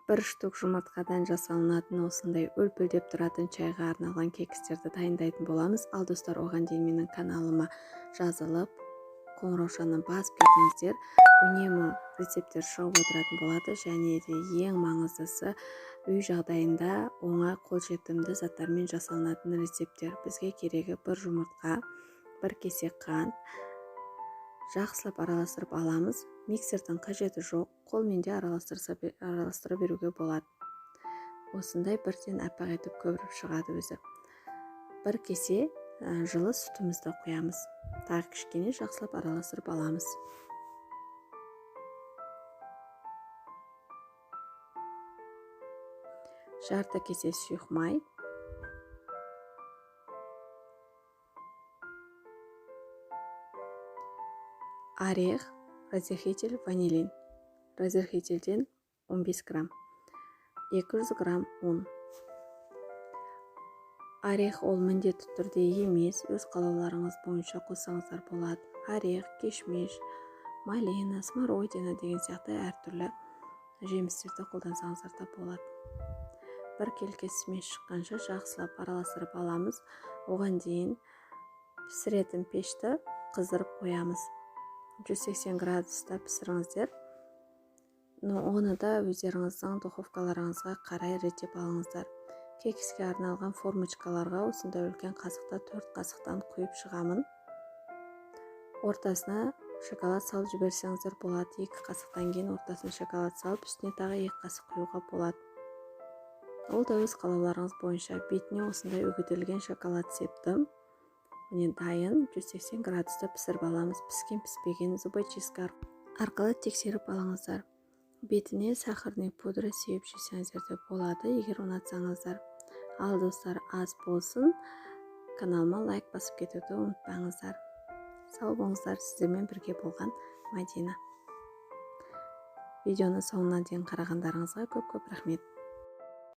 бір штук жұмыртқадан жасалынатын осындай үлпілдеп тұратын чайға арналған кекстерді дайындайтын боламыз. Ал достар, оған дейін менің каналыма жазылып, қоңыраушаны басып кетіңіздер. Үнемі рецепттер шығып отыратын болады, және де ең маңыздысы үй жағдайында оңай қолжетімді заттармен жасалынатын рецепттер. Бізге керегі бір жұмыртқа, бір кесек қант. Жақсылап араластырып аламыз. Миксердің қажеті жоқ, қолмен де араластыра беруге болады. Осындай бірден аппақ етіп көбіріп шығады өзі. Бір кесе жылы сүтімізді құямыз. Тағы кішкене жақсылап араластырып аламыз. Жарты кесе сұйық май. Орех, разрыхитель, ванилин. Разрыхительден 15 грамм. 200 грамм ұн. Орех ол міндетті түрде емес, өз қалауларыңыз бойынша қоссаңыздар болады. Орех, кешмиш, малина, смородина деген сияқты әртүрлі жемістерді қолдансаңыздар да болады. Бір келке смеш шыққанша жақсылап араластырып аламыз. Оған дейін пісіретін пешті қыздырып қоямыз. 180 градуста пісіріңіздер. Оны да өздеріңіздің духовкаларыңызға қарай реттеп алыңыздар. Кекске арналған формочкаларға осындай үлкен қасықта 4 қасықтан құйып шығамын. Ортасына шоколад салып жіберсеңіздер болады. 2 қасықтан кейін ортасына шоколад салып, үстіне тағы 2 қасық құюға болады. Ол да өз қалауларыңыз бойынша. Бетіне осындай үгітілген шоколад септім. Міне дайын. 180 градуста пісіріп аламыз. Піскен піспеген зубочистка арқылы тексеріп алыңыздар. Бетіне сахарный пудра сеуіп жесеңіздер де болады, егер ұнатсаңыздар. Ал достар, аз болсын, каналыма лайк басып кетуді ұмытпаңыздар. Сау болыңыздар, сіздермен бірге болған Мадина. Видеоны соңына дейін қарағандарыңызға көп рахмет.